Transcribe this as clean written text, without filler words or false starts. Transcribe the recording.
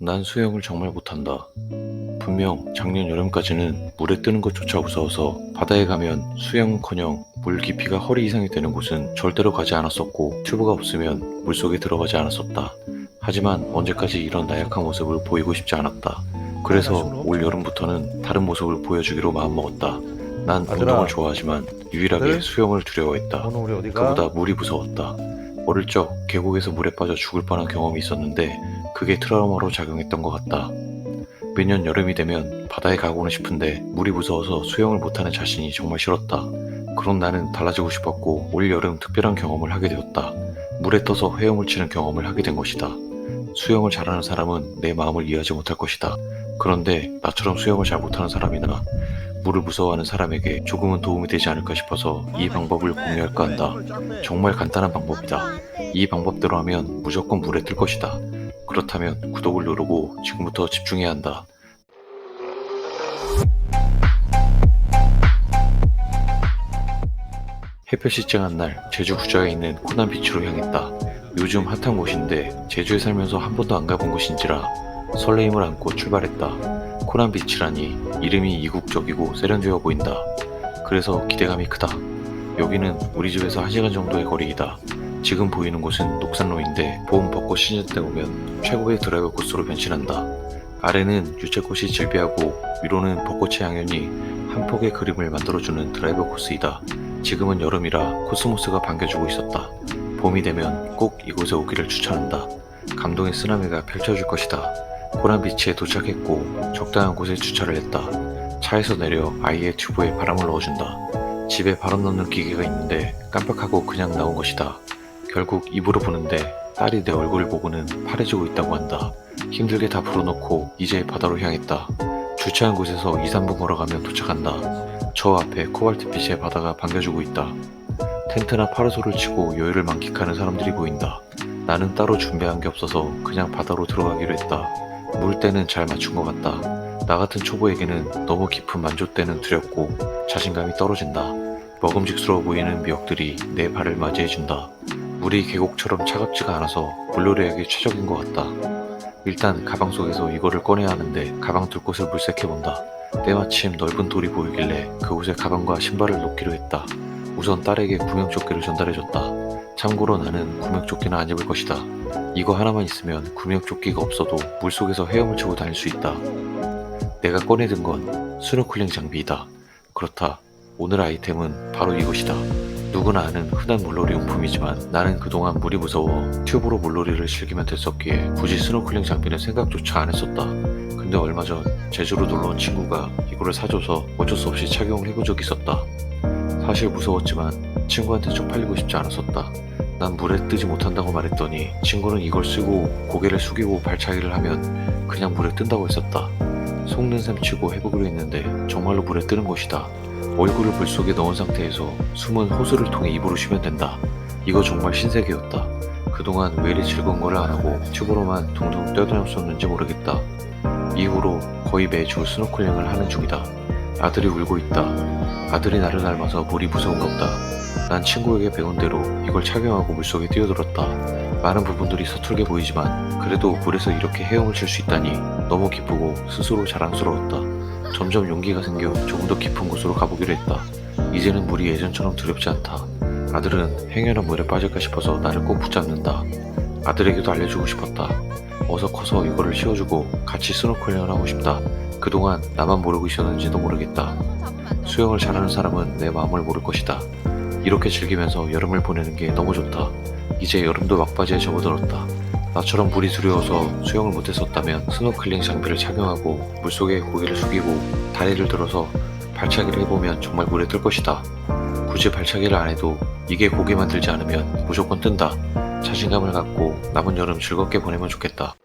난 수영을 정말 못한다. 분명 작년 여름까지는 물에 뜨는 것조차 무서워서 바다에 가면 수영은커녕 물 깊이가 허리 이상이 되는 곳은 절대로 가지 않았었고 튜브가 없으면 물속에 들어가지 않았었다. 하지만 언제까지 이런 나약한 모습을 보이고 싶지 않았다. 그래서 올 여름부터는 다른 모습을 보여주기로 마음먹었다. 난 아들아. 운동을 좋아하지만 유일하게 네? 수영을 두려워했다. 오늘 우리 어디 가? 그보다 물이 무서웠다. 어릴 적 계곡에서 물에 빠져 죽을 뻔한 경험이 있었는데 그게 트라우마로 작용했던 것 같다. 매년 여름이 되면 바다에 가고는 싶은데 물이 무서워서 수영을 못하는 자신이 정말 싫었다. 그런 나는 달라지고 싶었고 올 여름 특별한 경험을 하게 되었다. 물에 떠서 헤엄을 치는 경험을 하게 된 것이다. 수영을 잘하는 사람은 내 마음을 이해하지 못할 것이다. 그런데 나처럼 수영을 잘 못하는 사람이나 물을 무서워하는 사람에게 조금은 도움이 되지 않을까 싶어서 이 방법을 공유할까 한다. 정말 간단한 방법이다. 이 방법대로 하면 무조건 물에 뜰 것이다. 그렇다면 구독을 누르고 지금부터 집중해야 한다. 햇볕이 쨍한 날 제주 부자에 있는 코난 비치로 향했다. 요즘 핫한 곳인데 제주에 살면서 한 번도 안 가본 곳인지라 설레임을 안고 출발했다. 코난 비치라니 이름이 이국적이고 세련되어 보인다. 그래서 기대감이 크다. 여기는 우리 집에서 1시간 정도의 거리이다. 지금 보이는 곳은 녹산로인데 봄 벚꽃 시즌 때 오면 최고의 드라이브 코스로 변신한다. 아래는 유채꽃이 질비하고 위로는 벚꽃의 향연이 한 폭의 그림을 만들어주는 드라이브 코스이다. 지금은 여름이라 코스모스가 반겨주고 있었다. 봄이 되면 꼭 이곳에 오기를 추천한다. 감동의 쓰나미가 펼쳐질 것이다. 코난 비치에 도착했고 적당한 곳에 주차를 했다. 차에서 내려 아이의 튜브에 바람을 넣어준다. 집에 바람 넣는 기계가 있는데 깜빡하고 그냥 나온 것이다. 결국 입으로 부는데 딸이 내 얼굴을 보고는 파래지고 있다고 한다. 힘들게 다 불어넣고 이제 바다로 향했다. 주차한 곳에서 2, 3분 걸어가면 도착한다. 저 앞에 코발트빛의 바다가 반겨주고 있다. 텐트나 파라솔을 치고 여유를 만끽하는 사람들이 보인다. 나는 따로 준비한 게 없어서 그냥 바다로 들어가기로 했다. 물때는 잘 맞춘 것 같다. 나 같은 초보에게는 너무 깊은 만조대는 두렵고 자신감이 떨어진다. 먹음직스러워 보이는 미역들이 내 발을 맞이해준다. 물이 계곡처럼 차갑지가 않아서 물놀이하기 최적인 것 같다. 일단 가방 속에서 이거를 꺼내야 하는데 가방 둘 곳을 물색해본다. 때마침 넓은 돌이 보이길래 그곳에 가방과 신발을 놓기로 했다. 우선 딸에게 구명조끼를 전달해줬다. 참고로 나는 구명조끼는 안 입을 것이다. 이거 하나만 있으면 구명조끼가 없어도 물속에서 헤엄을 치고 다닐 수 있다. 내가 꺼내든 건 스노클링 장비이다. 그렇다. 오늘 아이템은 바로 이것이다. 누구나 아는 흔한 물놀이 용품이지만 나는 그동안 물이 무서워 튜브로 물놀이를 즐기면 됐었기에 굳이 스노클링 장비는 생각조차 안 했었다. 근데 얼마 전 제주로 놀러온 친구가 이거를 사줘서 어쩔 수 없이 착용을 해본 적이 있었다. 사실 무서웠지만 친구한테 쪽팔리고 싶지 않았었다. 난 물에 뜨지 못한다고 말했더니 친구는 이걸 쓰고 고개를 숙이고 발차기를 하면 그냥 물에 뜬다고 했었다. 속는 셈 치고 해보기로 했는데 정말로 물에 뜨는 것이다. 얼굴을 물속에 넣은 상태에서 숨은 호수를 통해 입으로 쉬면 된다. 이거 정말 신세계였다. 그동안 왜 이리 즐거운 걸 안 하고 튜브로만 둥둥 떠다녔었는지 모르겠다. 이후로 거의 매주 스노클링을 하는 중이다. 아들이 울고 있다. 아들이 나를 닮아서 물이 무서운가 보다. 난 친구에게 배운 대로 이걸 착용하고 물속에 뛰어들었다. 많은 부분들이 서툴게 보이지만 그래도 물에서 이렇게 헤엄을 칠 수 있다니 너무 기쁘고 스스로 자랑스러웠다. 점점 용기가 생겨 조금 더 깊은 곳으로 가보기로 했다. 이제는 물이 예전처럼 두렵지 않다. 아들은 행여나 물에 빠질까 싶어서 나를 꼭 붙잡는다. 아들에게도 알려주고 싶었다. 어서 커서 이거를 씌워주고 같이 스노클링을 하고 싶다. 그동안 나만 모르고 있었는지도 모르겠다. 수영을 잘하는 사람은 내 마음을 모를 것이다. 이렇게 즐기면서 여름을 보내는 게 너무 좋다. 이제 여름도 막바지에 접어들었다. 나처럼 물이 두려워서 수영을 못했었다면 스노클링 장비를 착용하고 물속에 고개를 숙이고 다리를 들어서 발차기를 해보면 정말 물에 뜰 것이다. 굳이 발차기를 안 해도 이게 고개 만들지 않으면 무조건 뜬다. 자신감을 갖고 남은 여름 즐겁게 보내면 좋겠다.